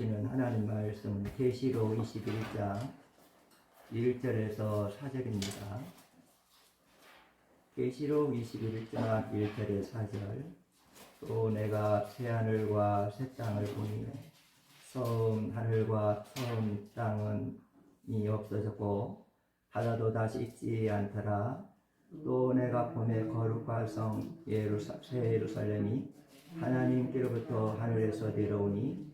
주시는 하나님 말씀은 계시록 21장 1절에서 4절입니다. 계시록 21장 1절에 4절. 또 내가 새하늘과 새 땅을 보니 처음 하늘과 처음 땅은 없어졌고 바다도 다시 있지 않더라. 또 내가 보내 거룩한 성 새 예루살렘이 하나님께로부터 하늘에서 내려오니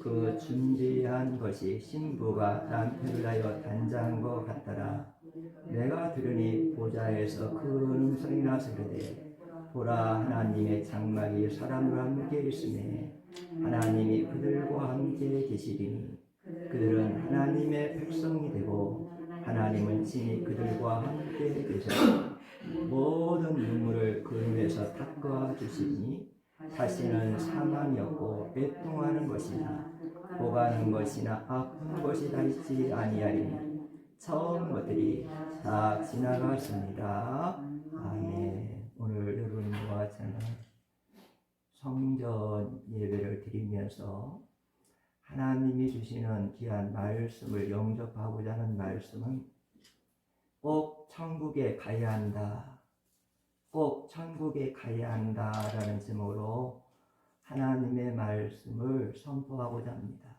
그 준비한 것이 신부가 남편을 하여 단장한 것 같더라. 내가 들으니 보좌에서 큰 음성이 나서 이르되 보라, 하나님의 장막이 사람과 함께 있으매 하나님이 그들과 함께 계시리니 그들은 하나님의 백성이 되고 하나님은 친히 그들과 함께 계셔서 모든 눈물을 그 눈에서 닦아 주시니 다시는 사망이 없고 애통하는 것이나 보가는 것이나 아픈 것이 다 있지 아니하리니 처음 것들이 다 지나갔습니다. 아멘. 오늘 여러분과 같이는 성전 예배를 드리면서 하나님이 주시는 귀한 말씀을 영접하고자 하는 말씀은 꼭 천국에 가야 한다. 꼭 천국에 가야 한다라는 제목으로 하나님의 말씀을 선포하고자 합니다.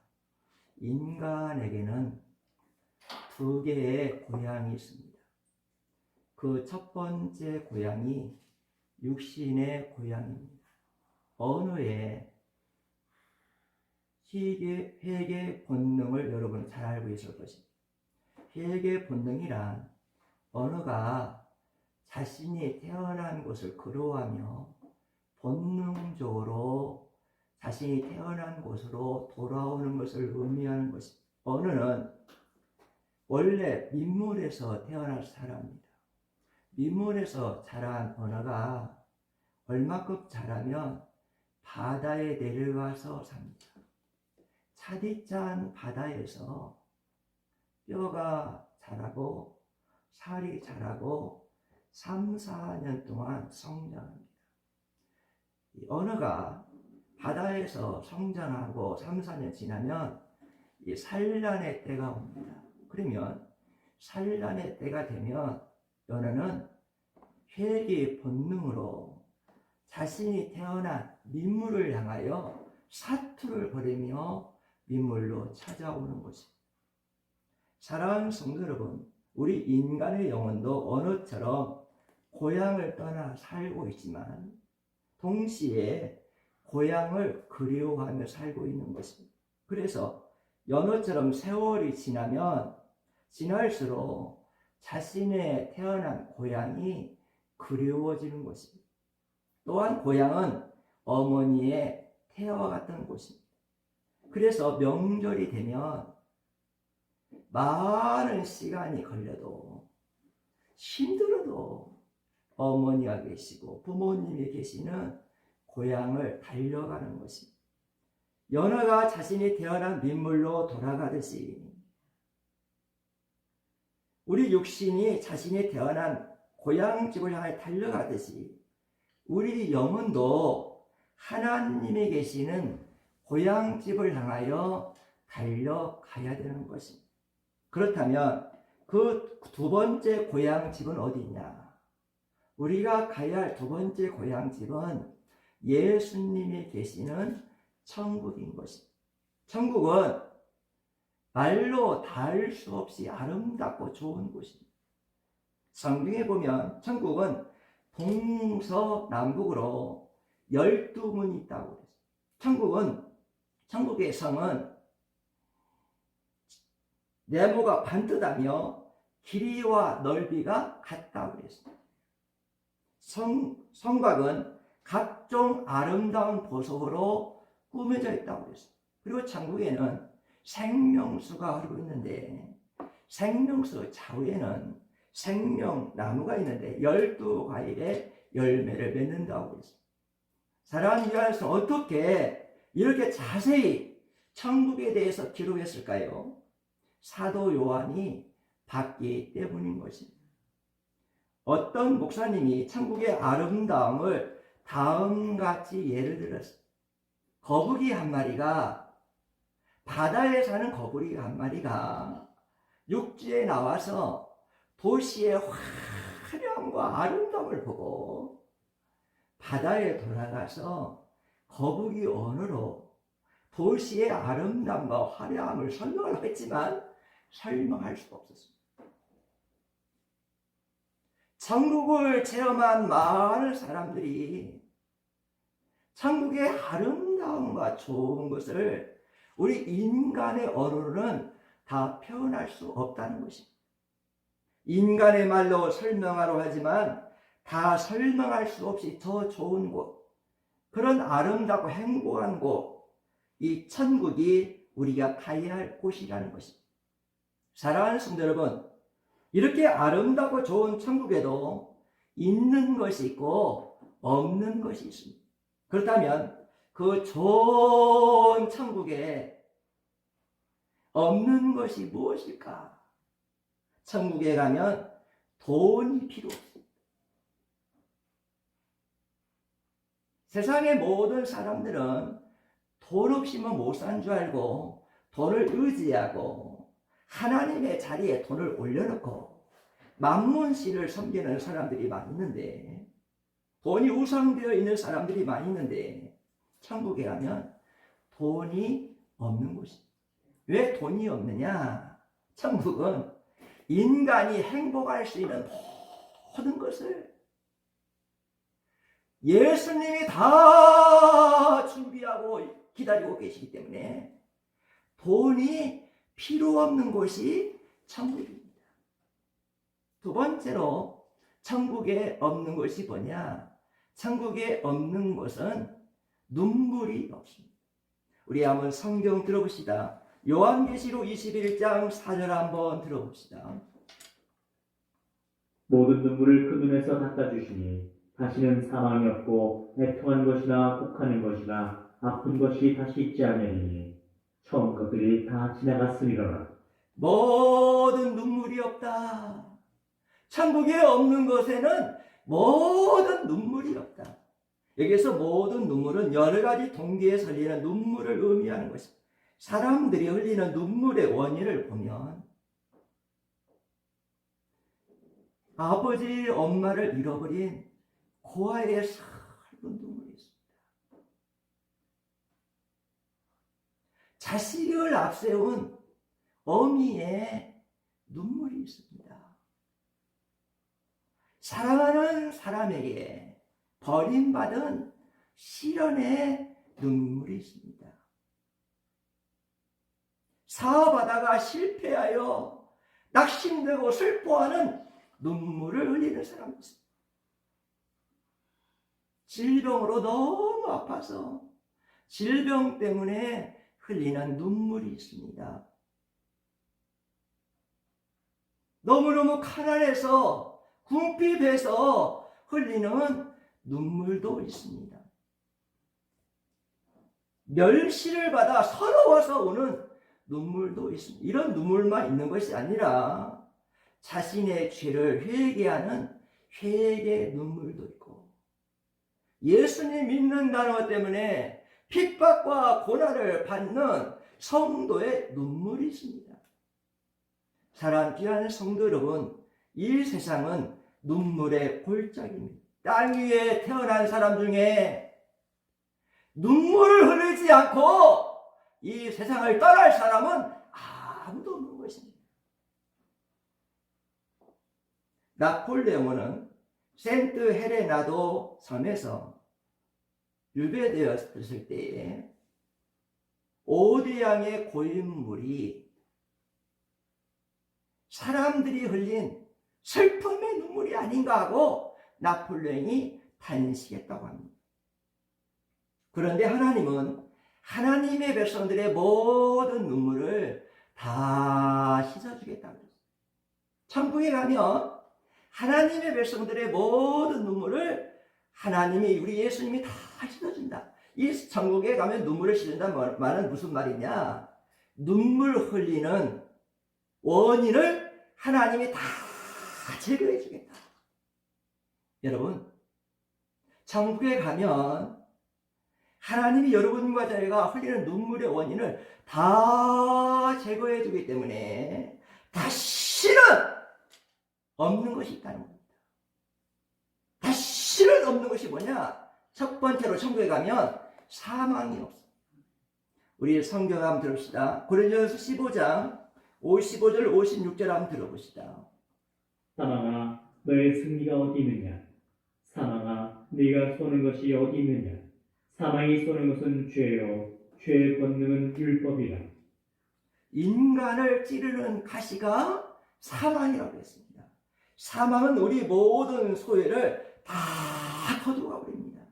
인간에게는 두 개의 고향이 있습니다. 그 첫 번째 고향이 육신의 고향입니다. 언어의 회개 본능을 여러분 잘 알고 있을 것입니다. 회개 본능이란 언어가 자신이 태어난 곳을 그리워하며 본능적으로 자신이 태어난 곳으로 돌아오는 것을 의미하는 것입니다. 언어는 원래 민물에서 태어난 사람입니다. 민물에서 자란 언어가 얼마큼 자라면 바다에 내려가서 삽니다. 차디찬 바다에서 뼈가 자라고 살이 자라고 3, 4년 동안 성장합니다. 이 언어가 바다에서 성장하고 3, 4년 지나면 이 산란의 때가 옵니다. 그러면 산란의 때가 되면 언어는 회귀의 본능으로 자신이 태어난 민물을 향하여 사투를 벌이며 민물로 찾아오는 것입니다. 사랑하는 성도 여러분, 우리 인간의 영혼도 언어처럼 고향을 떠나 살고 있지만 동시에 고향을 그리워하며 살고 있는 것입니다. 그래서 연어처럼 세월이 지나면 지날수록 자신의 태어난 고향이 그리워지는 것입니다. 또한 고향은 어머니의 태와 같은 곳입니다. 그래서 명절이 되면 많은 시간이 걸려도 힘들어도 어머니가 계시고 부모님이 계시는 고향을 달려가는 것입니다. 연어가 자신이 태어난 민물로 돌아가듯이 우리 육신이 자신이 태어난 고향집을 향해 달려가듯이 우리 영혼도 하나님이 계시는 고향집을 향하여 달려가야 되는 것입니다. 그렇다면 그 두 번째 고향집은 어디냐? 우리가 가야 할 두 번째 고향집은 예수님이 계시는 천국인 것입니다. 천국은 말로 닿을 수 없이 아름답고 좋은 곳입니다. 성경에 보면 천국은 동서남북으로 12문이 있다고 그랬어요. 천국의 성은 네모가 반듯하며 길이와 넓이가 같다고 그랬습니다. 성곽은 각종 아름다운 보석으로 꾸며져 있다고 그랬습니다. 그리고 천국에는 생명수가 흐르고 있는데 생명수 좌우에는 생명나무가 있는데 12과일의 열매를 맺는다고 그랬습니다. 사랑하는 유한에서 어떻게 이렇게 자세히 천국에 대해서 기록했을까요? 사도 요한이 봤기 때문인 것입니다. 어떤 목사님이 천국의 아름다움을 다음같이 예를 들었습니다. 거북이 한 마리가 바다에 사는 거북이 한 마리가 육지에 나와서 도시의 화려함과 아름다움을 보고 바다에 돌아가서 거북이 언어로 도시의 아름다움과 화려함을 설명을 했지만 설명할 수가 없었습니다. 천국을 체험한 많은 사람들이 천국의 아름다움과 좋은 것을 우리 인간의 언어로는 다 표현할 수 없다는 것입니다. 인간의 말로 설명하려 하지만 다 설명할 수 없이 더 좋은 곳, 그런 아름답고 행복한 곳, 이 천국이 우리가 가야 할 곳이라는 것입니다. 사랑하는 성도 여러분, 이렇게 아름답고 좋은 천국에도 있는 것이 있고 없는 것이 있습니다. 그렇다면 그 좋은 천국에 없는 것이 무엇일까? 천국에 가면 돈이 필요 없습니다. 세상의 모든 사람들은 돈 없이는 못 산 줄 알고 돈을 의지하고 하나님의 자리에 돈을 올려놓고 만문신을 섬기는 사람들이 많이 있는데, 돈이 우상되어 있는 사람들이 많이 있는데 천국에 가면 돈이 없는 곳입니다. 왜 돈이 없느냐? 천국은 인간이 행복할 수 있는 모든 것을 예수님이 다 준비하고 기다리고 계시기 때문에 돈이 필요 없는 곳이 천국입니다. 두 번째로 천국에 없는 것이 뭐냐? 천국에 없는 것은 눈물이 없습니다. 우리 한번 성경 들어봅시다. 요한계시록 21장 4절 한번 들어봅시다. 모든 눈물을 그 눈에서 닦아주시니 다시는 사망이 없고 애통한 것이나 혹하는 것이나 아픈 것이 다시 있지 않으리니 처음 것들이 다 지나갔으리라. 모든 눈물이 없다. 천국에 없는 것에는 모든 눈물이 없다. 여기서 모든 눈물은 여러 가지 동기에서 흘리는 눈물을 의미하는 것입니다. 사람들이 흘리는 눈물의 원인을 보면 아버지, 엄마를 잃어버린 고아의 슬픈 눈물이 있습니다. 자식을 앞세운 어미의 눈물이 있습니다. 사랑하는 사람에게 버림받은 시련의 눈물이 있습니다. 사업하다가 실패하여 낙심되고 슬퍼하는 눈물을 흘리는 사람이 있습니다. 질병으로 너무 아파서 질병 때문에 흘리는 눈물이 있습니다. 너무너무 가난해서 궁핍해서 흘리는 눈물도 있습니다. 멸시를 받아 서러워서 오는 눈물도 있습니다. 이런 눈물만 있는 것이 아니라 자신의 죄를 회개하는 회개의 눈물도 있고, 예수님 믿는다는 것 때문에 핍박과 고난을 받는 성도의 눈물이 있습니다. 사랑하는 귀한 성도 여러분, 이 세상은 눈물의 골짜기입니다. 땅 위에 태어난 사람 중에 눈물을 흐르지 않고 이 세상을 떠날 사람은 아무도 없는 것입니다. 나폴레옹은 센트 헬레나도 섬에서 유배되었을 때에 오대양의 고인물이 사람들이 흘린 슬픔의 눈물이 아닌가 하고 나폴레옹이 탄식했다고 합니다. 그런데 하나님은 하나님의 백성들의 모든 눈물을 다 씻어주겠다고 했어요. 천국에 가면 하나님의 백성들의 모든 눈물을 하나님이, 우리 예수님이 다 씻어준다. 이 천국에 가면 눈물을 씻는다는 말은 무슨 말이냐? 눈물 흘리는 원인을 하나님이 다 제거해 주겠다. 여러분, 천국에 가면 하나님이 여러분과 저희가 흘리는 눈물의 원인을 다 제거해 주기 때문에 다시는 없는 것이 있다는 겁니다. 다시는 없는 것이 뭐냐? 첫 번째로 천국에 가면 사망이 없어. 우리 성경 한번 들읍시다. 고린도전서 15장 55절 56절 한번 들어봅시다. 사망아, 너의 승리가 어디 있느냐? 사망아, 네가 쏘는 것이 어디 있느냐? 사망이 쏘는 것은 죄요, 죄의 권능은 율법이라. 인간을 찌르는 가시가 사망이라고 했습니다. 사망은 우리 모든 소유를 다 거두어 버립니다.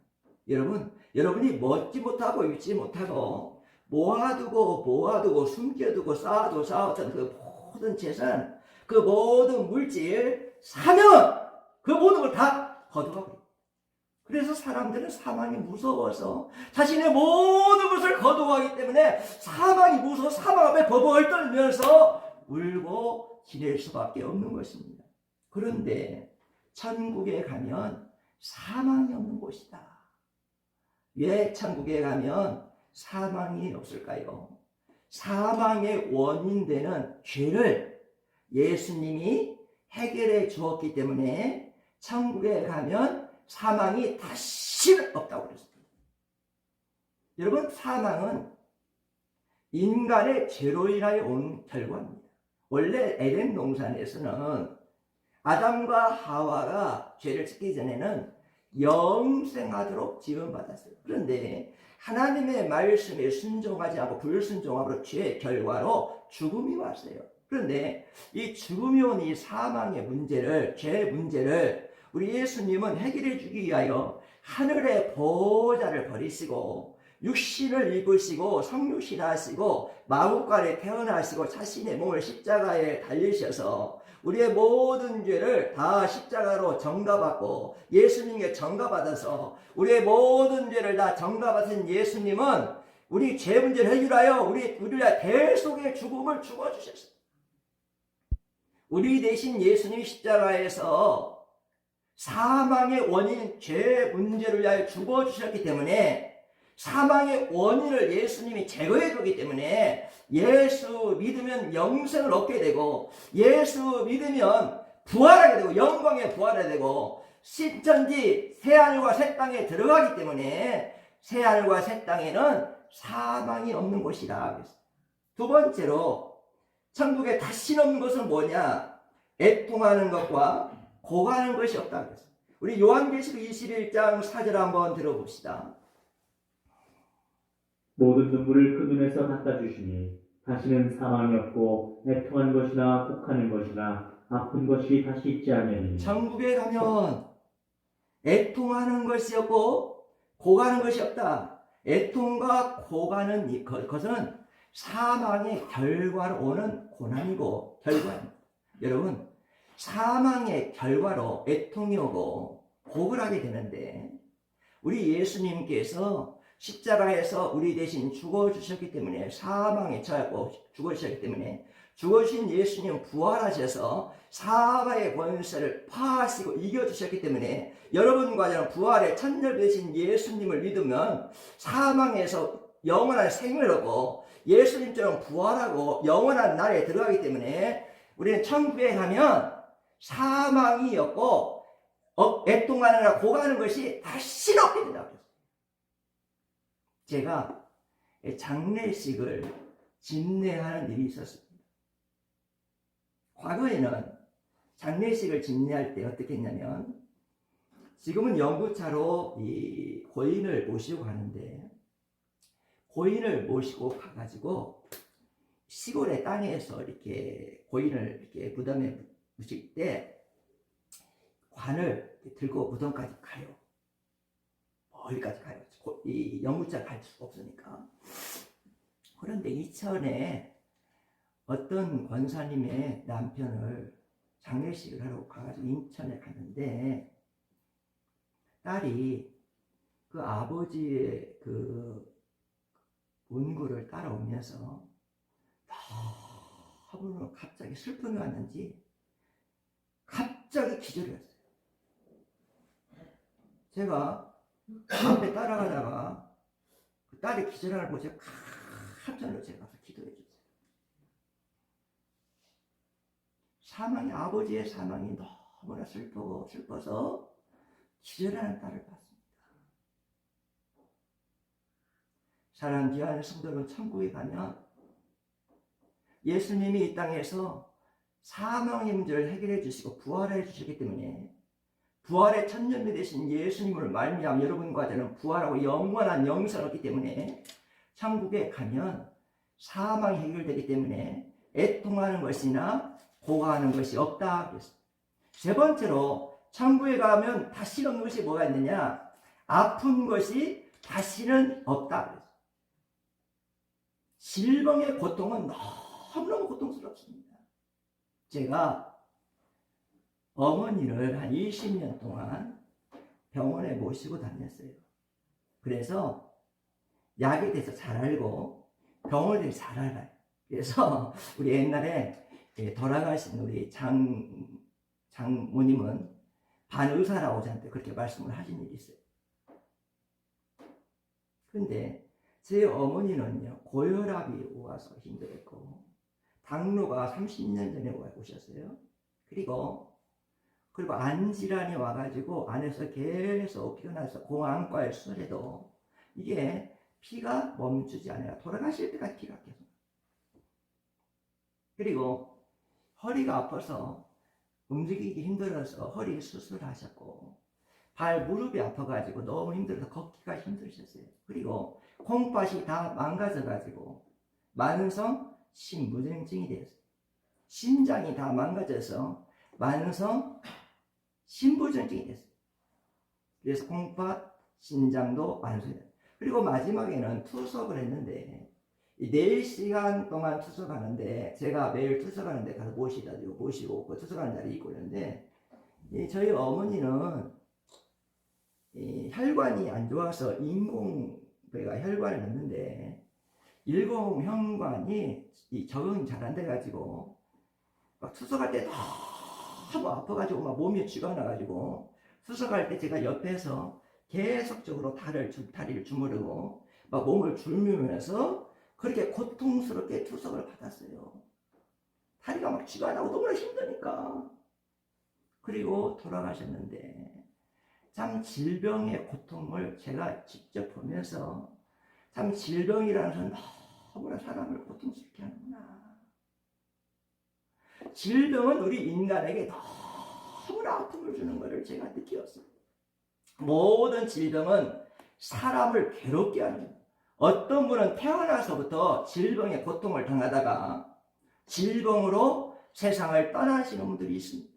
여러분이 먹지 못하고 입지 못하고 모아두고 숨겨두고 쌓아두던 그 모든 재산, 그 모든 물질, 사명은 그 모든 걸 다 거두어 버립니다. 그래서 사람들은 사망이 무서워서 자신의 모든 것을 거두어가기 때문에 사망이 무서워 사망 앞에 버벅 떨면서 울고 지낼 수밖에 없는 것입니다. 그런데 천국에 가면 사망이 없는 곳이다. 왜 천국에 가면 사망이 없을까요? 사망의 원인되는 죄를 예수님이 해결해 주었기 때문에 천국에 가면 사망이 다시는 없다고 그랬습니다. 여러분, 사망은 인간의 죄로 인하여 온 결과입니다. 원래 에덴 동산에서는 아담과 하와가 죄를 짓기 전에는 영생하도록 지음받았어요. 그런데 하나님의 말씀에 순종하지 않고 불순종함으로 죄의 결과로 죽음이 왔어요. 그런데 이 죽음이 온 이 사망의 문제를, 죄의 문제를 우리 예수님은 해결해 주기 위하여 하늘의 보좌를 버리시고 육신을 입으시고 성육신하시고 마구간에 태어나시고 자신의 몸을 십자가에 달리셔서 우리의 모든 죄를 다 십자가로 전가받고 예수님께 전가받아서 우리의 모든 죄를 다 전가받은 예수님은 우리 죄 문제를 해결하여 우리를 대속의 죽음을 죽어주셨어요. 우리 대신 예수님 십자가에서 사망의 원인 죄 문제를 위하여 죽어주셨기 때문에 사망의 원인을 예수님이 제거해 주기 때문에 예수 믿으면 영생을 얻게 되고 예수 믿으면 부활하게 되고 영광에 부활하게 되고 신천지 새하늘과 새 땅에 들어가기 때문에 새하늘과 새 땅에는 사망이 없는 곳이라. 두 번째로 천국에 다시는 없는 것은 뭐냐? 애통하는 것과 고가는 것이 없다고 했습니다. 우리 요한계시록 21장 4절 한번 들어봅시다. 모든 눈물을 그 눈에서 닦아주시니 다시는 사망이 없고 애통한 것이나 혹하는 것이나 아픈 것이 다시 있지 않으니. 천국에 가면 애통하는 것이 없고 고가는 것이 없다. 애통과 고가는 것은 사망의 결과로 오는 고난이고 결과입니다. 여러분, 사망의 결과로 애통이 오고 고를 하게 되는데 우리 예수님께서 십자가에서 우리 대신 죽어주셨기 때문에 사망에 처하고 죽어주셨기 때문에 죽으신 예수님 부활하셔서 사망의 권세를 파하시고 이겨주셨기 때문에 여러분과 저는 부활의 천절 되신 예수님을 믿으면 사망에서 영원한 생명을 얻고 예수님처럼 부활하고 영원한 날에 들어가기 때문에 우리는 천국에 가면 사망이 없고 애통하느라 고가는 것이 다시는 없게 된다고 했어요. 제가 장례식을 집례하는 일이 있었습니다. 과거에는 장례식을 집례할 때 어떻게 했냐면 지금은 연구차로 이 고인을 모시고 가는데 고인을 모시고 가가지고 시골의 땅에서 이렇게 고인을 이렇게 무덤에 묻힐 때 관을 들고 무덤까지 가요. 멀리까지 가요. 이 연구차 갈 수가 없으니까. 그런데 이천에 어떤 권사님의 남편을 장례식을 하러 가가지고 인천에 갔는데 딸이 그 아버지의 그 문구를 따라오면서 너무 갑자기 슬픔이 왔는지 갑자기 기절을 했어요. 제가 앞에 따라가다가 그 딸이 기절하는 걸 보고 제가 깜짝으로 제가 가서 기도해 줬어요. 아버지의 사망이 너무나 슬퍼서 기절하는 딸을 봤습니다. 사랑하는 귀한 성도는 천국에 가면 예수님이 이 땅에서 사망의 문제를 해결해 주시고 부활해 주시기 때문에 부활의 천년이 되신 예수님을 말미암아 여러분과 저는 부활하고 영원한 영생을 얻기 때문에 천국에 가면 사망이 해결되기 때문에 애통하는 것이나 고가하는 것이 없다 그랬어요. 세 번째로 천국에 가면 다시 없는 것이 뭐가 있느냐? 아픈 것이 다시는 없다 그랬어요. 질병의 고통은 너무너무 고통스럽습니다. 제가 어머니를 한 20년 동안 병원에 모시고 다녔어요. 그래서 약에 대해서 잘 알고 병원에 대해서 잘 알아요. 그래서 우리 옛날에 돌아가신 우리 장모님은 반의사라고 저한테 그렇게 말씀을 하신 일이 있어요. 그런데 제 어머니는요, 고혈압이 와서 힘들었고 당뇨가 30년 전에 오셨어요. 그리고 안질환이 와가지고 안에서 계속 피가 나서 공안과에 수술해도 이게 피가 멈추지 않아요. 돌아가실 때까지 피가 계속. 그리고 허리가 아파서 움직이기 힘들어서 허리 수술하셨고 발 무릎이 아파가지고 너무 힘들어서 걷기가 힘드셨어요. 그리고 콩팥이 다 망가져가지고 만성 심부전증이 되었어요. 심장이 다 망가져서 만성 심부전증이 됐어요. 그래서 콩팥, 신장도 완수해요. 그리고 마지막에는 투석을 했는데 4시간 동안 투석하는데 제가 매일 투석하는데 가서 모시고 그 투석하는 자리에 있고 있는데 저희 어머니는 혈관이 안 좋아서 인공배가 혈관을 넣는데 일공혈관이 적응이 잘 안 돼가지고 막 투석할 때 너무 아파가지고 막 몸이 쥐가 나가지고 투석할 때 제가 옆에서 계속적으로 다리를 주무르고 막 몸을 줄이면서 그렇게 고통스럽게 투석을 받았어요. 다리가 막 쥐가 나고 너무나 힘드니까. 그리고 돌아가셨는데 참 질병의 고통을 제가 직접 보면서 참 질병이라는 것은 너무나 사람을 고통스럽게 하는구나. 질병은 우리 인간에게 너무나 아픔을 주는 것을 제가 느꼈어요. 모든 질병은 사람을 괴롭게 하는 거예요. 어떤 분은 태어나서부터 질병의 고통을 당하다가 질병으로 세상을 떠나시는 분들이 있습니다.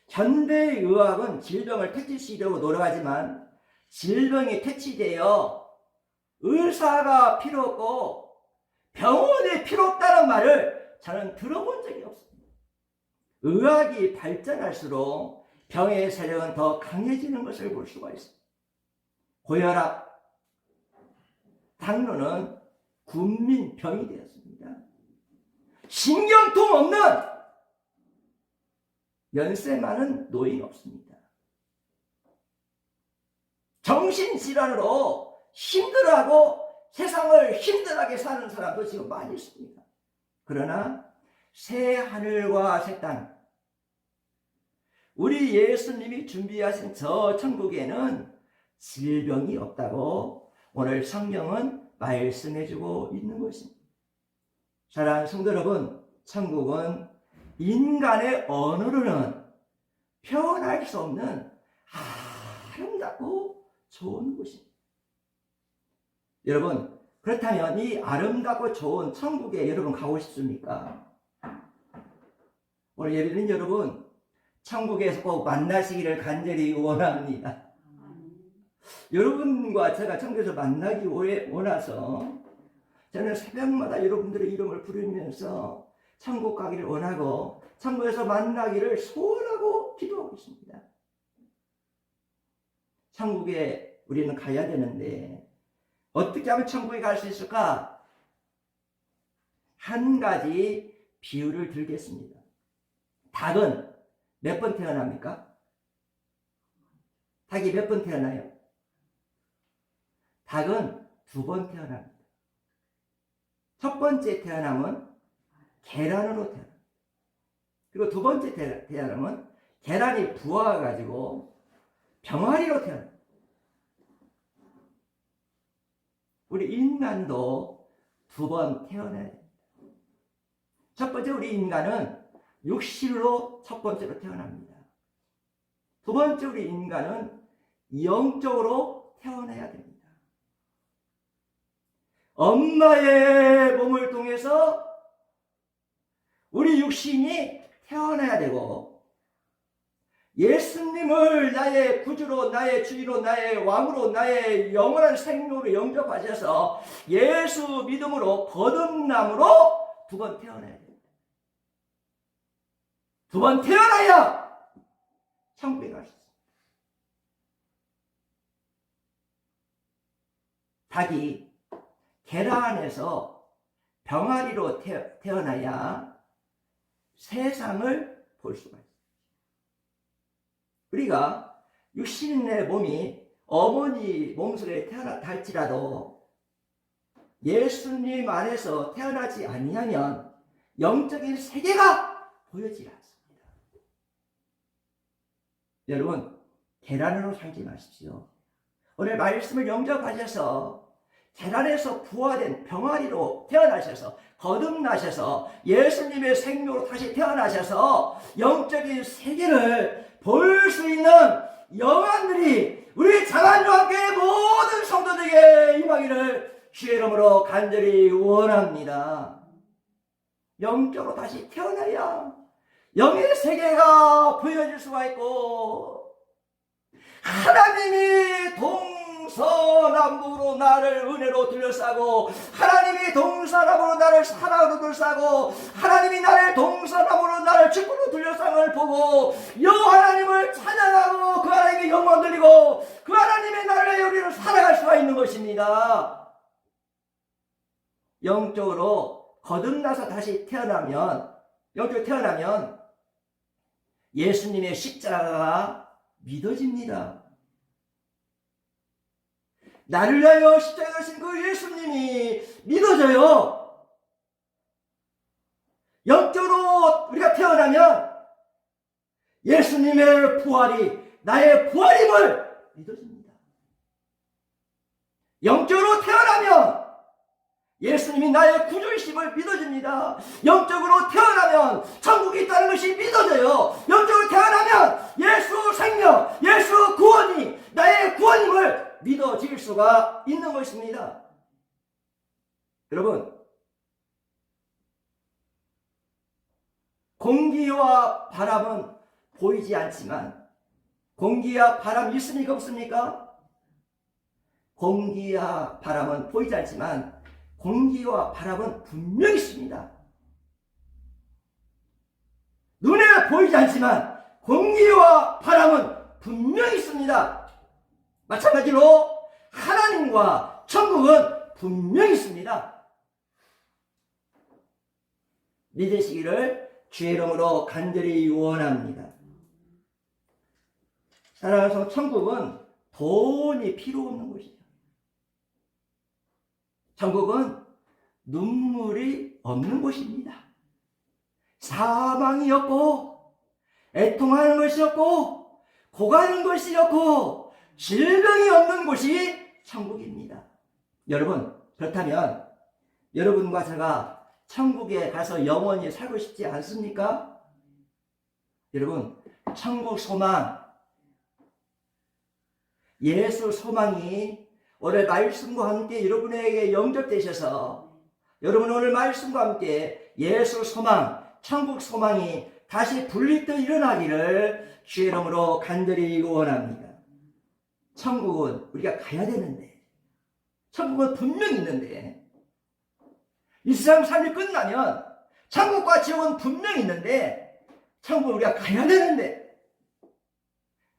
현대의학은 질병을 퇴치시키려고 노력하지만 질병이 퇴치되어 의사가 필요 없고 병원이 필요 없다는 말을 저는 들어본 적이 없습니다. 의학이 발전할수록 병의 세력은 더 강해지는 것을 볼 수가 있습니다. 고혈압, 당뇨는 국민병이 되었습니다. 신경통 없는 연세 많은 노인이 없습니다. 정신질환으로 힘들어하고 세상을 힘들하게 사는 사람도 지금 많이 있습니다. 그러나 새 하늘과 새 땅, 우리 예수님이 준비하신 저 천국에는 질병이 없다고 오늘 성경은 말씀해주고 있는 것입니다. 사랑하는 성도 여러분, 천국은 인간의 언어로는 표현할 수 없는 아름답고 좋은 곳입니다. 여러분, 그렇다면 이 아름답고 좋은 천국에 여러분 가고 싶습니까? 오늘 예배는 여러분 천국에서 꼭 만나시기를 간절히 원합니다. 여러분과 제가 천국에서 만나기 원해서 저는 새벽마다 여러분들의 이름을 부르면서 천국 가기를 원하고 천국에서 만나기를 소원하고 기도하고 있습니다. 천국에 우리는 가야 되는데 어떻게 하면 천국에 갈 수 있을까? 한 가지 비유를 들겠습니다. 닭은 몇 번 태어납니까? 닭이 몇 번 태어나요? 닭은 두 번 태어납니다. 첫 번째 태어남은 계란으로 태어납니다. 그리고 두 번째 태어남은 계란이 부어가지고 병아리로 태어납니다. 우리 인간도 두 번 태어나야 됩니다. 첫 번째 우리 인간은 육신으로 첫 번째로 태어납니다. 두 번째 우리 인간은 영적으로 태어나야 됩니다. 엄마의 몸을 통해서 우리 육신이 태어나야 되고, 예수님을 나의 구주로, 나의 주인으로, 나의 왕으로, 나의 영원한 생명으로 영접하셔서 예수 믿음으로 거듭남으로 두 번 태어나야 됩니다. 두 번 태어나야 천국에 갈 수 있습니다. 닭이 계란에서 병아리로 태어나야 세상을 볼 수가 있습니다. 우리가 육신의 몸이 어머니 몸속에 태어났다 할지라도 예수님 안에서 태어나지 아니하면 영적인 세계가 보여지지 않습니다. 여러분, 계란으로 살지 마십시오. 오늘 말씀을 영접하셔서 계란에서 부화된 병아리로 태어나셔서 거듭나셔서 예수님의 생명으로 다시 태어나셔서 영적인 세계를 볼 수 있는 영안들이 우리 장안교회 모든 성도들에게 임하기를 주의 이름으로 간절히 원합니다. 영적으로 다시 태어나야 영의 세계가 보여질 수가 있고, 하나님이 동서남북으로 나를 은혜로 둘러싸고, 하나님이 동서남북으로 나를 사랑으로 둘러싸고, 하나님이 나를 동서남북으로 나를 축복으로 둘러싸는 걸 보고 여 하나님을 찬양하고 그 하나님의 영광 돌리고 그 하나님의 나라의 우리를 살아갈 수가 있는 것입니다. 영적으로 거듭나서 다시 태어나면, 영적으로 태어나면 예수님의 십자가가 믿어집니다. 나를 위하여 십자가에 가신 그 예수님이 믿어져요. 영적으로 우리가 태어나면 예수님의 부활이 나의 부활임을 믿어집니다. 영적으로 태어나면 예수님이 나의 구주이심을 믿어집니다. 영적으로 태어나면 천국이 있다는 것이 믿어져요. 영적으로 태어나면 예수 생명, 예수 구원이 나의 구원임을 믿어질 수가 있는 것입니다. 여러분, 공기와 바람은 보이지 않지만 공기와 바람 있습니까? 없습니까? 공기와 바람은 보이지 않지만 공기와 바람은 분명히 있습니다. 눈에 보이지 않지만 공기와 바람은 분명히 있습니다. 마찬가지로 하나님과 천국은 분명히 있습니다. 믿으시기를 주의 이름으로 간절히 원합니다. 따라서 천국은 돈이 필요 없는 곳이죠. 천국은 눈물이 없는 곳입니다. 사망이 없고 애통하는 것이 없고 고가는 것이 없고 질병이 없는 곳이 천국입니다. 여러분, 그렇다면 여러분과 제가 천국에 가서 영원히 살고 싶지 않습니까? 여러분, 천국 소망, 예수 소망이 오늘 말씀과 함께 여러분에게 영접되셔서 여러분 오늘 말씀과 함께 예수 소망, 천국 소망이 다시 불리듯 일어나기를 주의 이름으로 간절히 원합니다. 천국은 우리가 가야 되는데, 천국은 분명히 있는데, 이 세상 삶이 끝나면 천국과 지옥은 분명히 있는데 천국을 우리가 가야 되는데,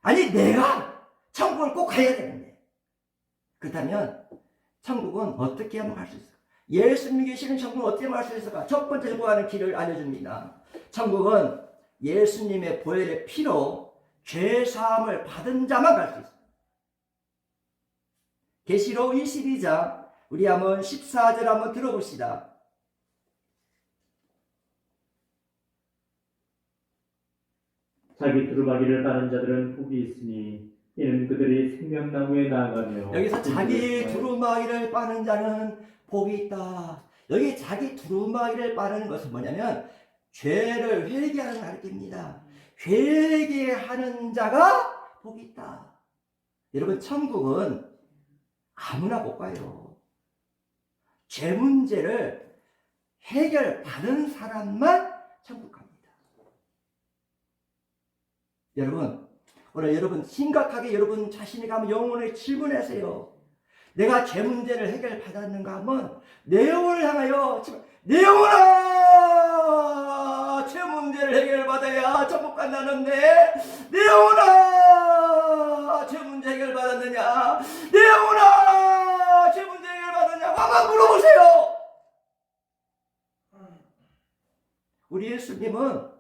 아니 내가 천국을 꼭 가야 되는데, 그렇다면 천국은 어떻게 하면 갈 수 있을까? 예수님이 계시는 천국은 어떻게 갈 수 있을까? 첫 번째 정복하는 길을 알려줍니다. 천국은 예수님의 보혈의 피로 죄사함을 받은 자만 갈 수 있습니다. 계시록 22장 우리 한번 14절 한번 들어봅시다. 자기 두루마기를 빠는 자들은 복이 있으니 이는 그들이 생명나무에 나아가며 여기서 자기 두루마기를 빠는 자는 복이 있다. 여기 자기 두루마기를 빠는 것은 뭐냐면 죄를 회개하는 가르침입니다. 회개하는 자가 복이 있다. 여러분, 천국은 아무나 못 가요. 죄 문제를 해결받은 사람만 천국 갑니다. 여러분, 오늘 여러분 심각하게 여러분 자신이 가면 영혼을 질문하세요. 내가 죄 문제를 해결받았는가 하면 내 영혼을 향하여 내 영혼아, 죄 문제를 해결받아야 천국 간다는데 내 영혼아, 죄 문제 해결받았느냐, 내 영혼아, 죄 문제 해결받았냐고 한번 물어보세요. 우리 예수님은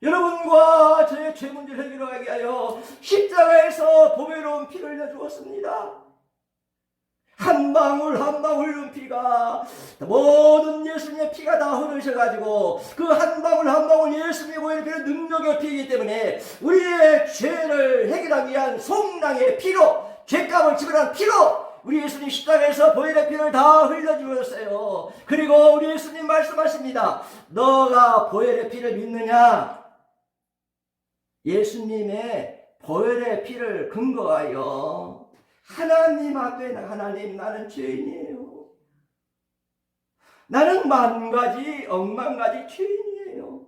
여러분과 저의 죄 문제를 해결하기 위하여 십자가에서 보배로운 피를 흘려주었습니다. 한 방울 한 방울 흐른 피가 모든 예수님의 피가 다 흐르셔가지고 그 한 방울 한 방울 예수님의 보혈의 피는 능력의 피이기 때문에 우리의 죄를 해결하기 위한 송랑의 피로, 죄값을 지불한 피로 우리 예수님 십자가에서 보혈의 피를 다 흘려주었어요. 그리고 우리 예수님 말씀하십니다. 너가 보혈의 피를 믿느냐? 예수님의 보혈의 피를 근거하여 하나님 앞에, 하나님, 나는 죄인이에요. 나는 만 가지 억만 가지 죄인이에요.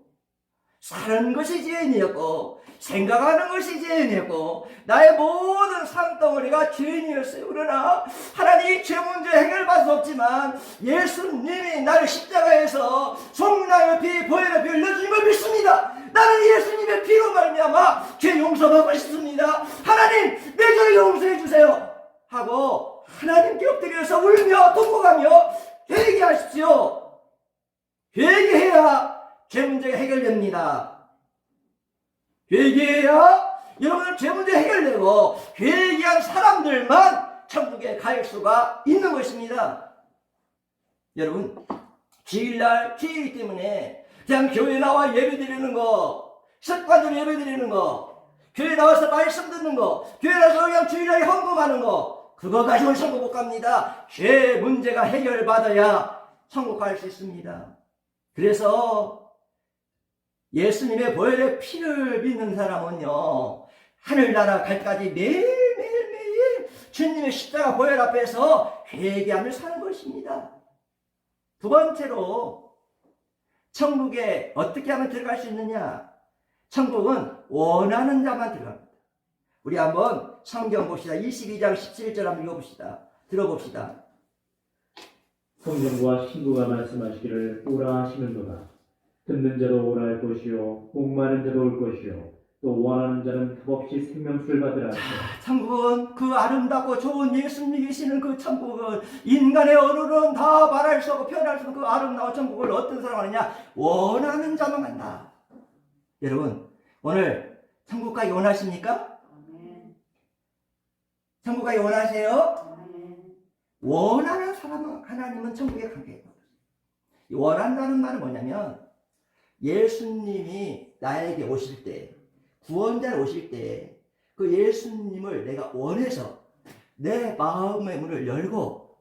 사는 것이 죄인이었고 생각하는 것이 죄인이었고 나의 모든 산덩어리가 죄인이었어요. 그러나 하나님 죄 문제 해결받을 수 없지만 예수님이 나를 십자가에서 송랑의 피, 보혈의 피 흘려주신 걸 믿습니다. 나는 예수님의 피로 말미암아 죄 용서받고 싶습니다. 하나님, 내 죄를 용서해 주세요 하고 하나님께 엎드려서 울며 통곡하며 회개하십시오. 회개해야 죄 문제가 해결됩니다. 회개해야 여러분의 죄 문제 해결되고 회개한 사람들만 천국에 갈 수가 있는 것입니다. 여러분, 주일날 주일이기 때문에 그냥 교회 나와 예배 드리는 거, 습관적으로 예배 드리는 거, 교회 나와서 말씀 듣는 거, 교회 나와서 그냥 주일날에 헌금하는 거, 그거 가지고는 천국 못 갑니다. 죄 문제가 해결받아야 천국 갈 수 있습니다. 그래서 예수님의 보혈의 피를 믿는 사람은요, 하늘나라 갈 때까지 매일매일 주님의 십자가 보혈 앞에서 회개하며 사는 것입니다. 두 번째로 천국에 어떻게 하면 들어갈 수 있느냐? 천국은 원하는 자만 들어갑니다. 우리 한번 성경 봅시다. 22장 17절 한번 읽어봅시다. 들어봅시다. 성령과 신부가 말씀하시기를 오라 하시는도다. 듣는 자도 오라 할 것이요 목마른 자도 올 것이요 또 원하는 자는 값없이 생명수를 받으라. 천국은 그 아름답고 좋은 예수님이 계시는 그 천국은 인간의 언어로는 다 말할 수 없고 표현할 수 없는 그 아름다운 천국을 어떤 사람이 하느냐? 원하는 자만 간다. 여러분, 오늘 천국 가기 원하십니까? 천국 가기 원하세요? 원하는 사람은 하나님은 천국에 가게 해요. 원한다는 말은 뭐냐면 예수님이 나에게 오실 때, 구원자로 오실 때 그 예수님을 내가 원해서 내 마음의 문을 열고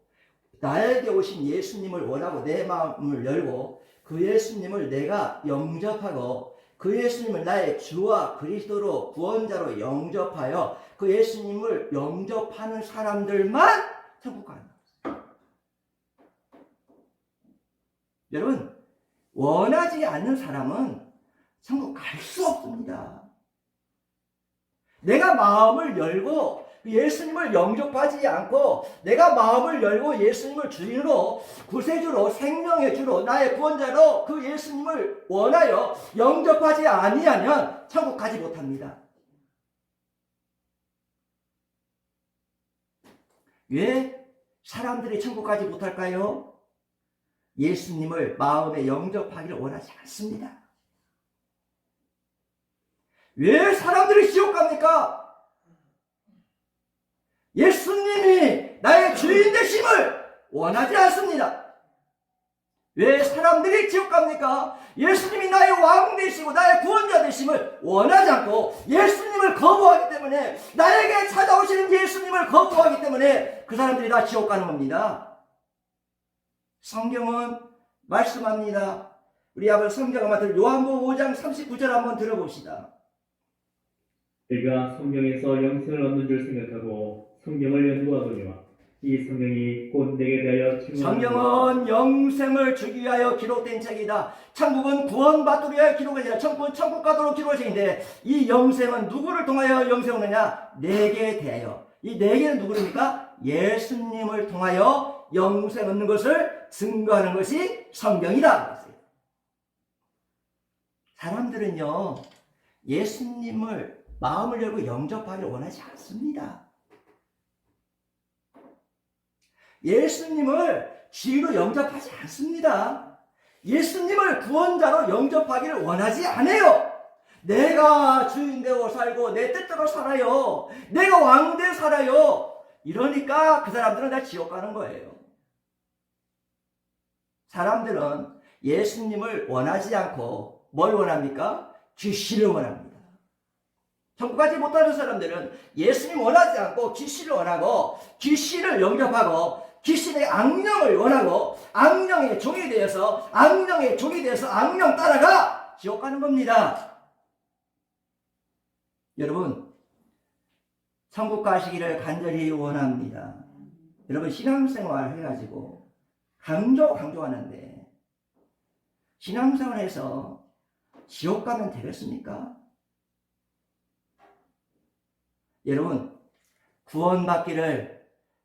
나에게 오신 예수님을 원하고 내 마음을 열고 그 예수님을 내가 영접하고 그 예수님을 나의 주와 그리스도로 구원자로 영접하여 그 예수님을 영접하는 사람들만 천국 가는 거예요. 여러분, 원하지 않는 사람은 천국 갈 수 없습니다. 내가 마음을 열고 예수님을 영접하지 않고 내가 마음을 열고 예수님을 주인으로 구세주로 생명의 주로 나의 구원자로 그 예수님을 원하여 영접하지 아니하면 천국 가지 못합니다. 왜 사람들이 천국 가지 못할까요? 예수님을 마음에 영접하기를 원하지 않습니다. 왜 사람들이 지옥 갑니까? 예수님이 나의 주인 되심을 원하지 않습니다. 왜 사람들이 지옥 갑니까? 예수님이 나의 왕 되시고 나의 구원자 되심을 원하지 않고 예수님을 거부하기 때문에, 나에게 찾아오시는 예수님을 거부하기 때문에 그 사람들이 다 지옥 가는 겁니다. 성경은 말씀합니다. 우리 아버지 성경을 맡을 요한복음 5장 39절 한번 들어봅시다. 내가 성경에서 영생을 얻는 줄 생각하고 성경을 연구하거니와 이 성경이 곧 내게 대하여 증언하는 성경은 영생을 주기 위하여 기록된 책이다. 천국은 구원받기 위하여 기록된 책이다. 천국은 천국 가도록 기록된 책인데, 이 영생은 누구를 통하여 영생을 얻느냐? 내게 대하여. 이 내게는 누구입니까? 예수님을 통하여 영생 얻는 것을 증거하는 것이 성경이다. 사람들은요, 예수님을 마음을 열고 영접하기를 원하지 않습니다. 예수님을 주인으로 영접하지 않습니다. 예수님을 구원자로 영접하기를 원하지 않아요. 내가 주인 되고 살고 내 뜻대로 살아요. 내가 왕되어 살아요. 이러니까 그 사람들은 다 지옥 가는 거예요. 사람들은 예수님을 원하지 않고 뭘 원합니까? 귀신을 원합니다. 천국 가지 못하는 사람들은 예수님 원하지 않고 귀신을 원하고, 귀신을 영접하고, 귀신의 악령을 원하고, 악령의 종이 되어서 악령 따라가 지옥 가는 겁니다. 여러분, 천국 가시기를 간절히 원합니다. 여러분, 신앙생활 해가지고 강조하는데, 신앙생활에서 지옥 가면 되겠습니까? 여러분, 구원받기를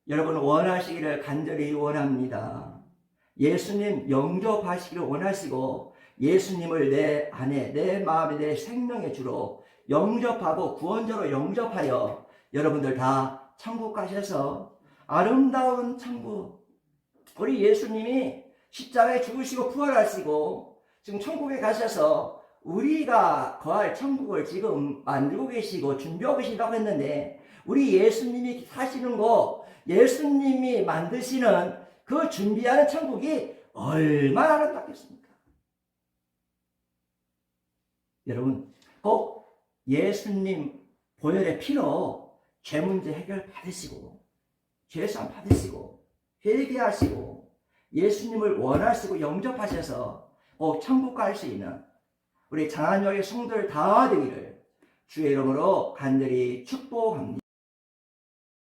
여러분 원하시기를 간절히 원합니다. 예수님 영접하시기를 원하시고, 예수님을 내 안에, 내 마음에, 내 생명의 주로 영접하고 구원자로 영접하여 여러분들 다 천국 가셔서 아름다운 천국, 우리 예수님이 십자가에 죽으시고 부활하시고 지금 천국에 가셔서 우리가 거할 천국을 지금 만들고 계시고 준비하고 계신다고 했는데, 우리 예수님이 사시는 곳, 예수님이 만드시는 그 준비하는 천국이 얼마나 아름답겠습니까? 여러분, 꼭 예수님 보혈의 피로 죄 문제 해결 받으시고, 죄사함 받으시고, 회개하시고, 예수님을 원하시고 영접하셔서 꼭 천국 갈 수 있는 우리 장안역의 성도들 다 되기를 주의 이름으로 간절히 축복합니다.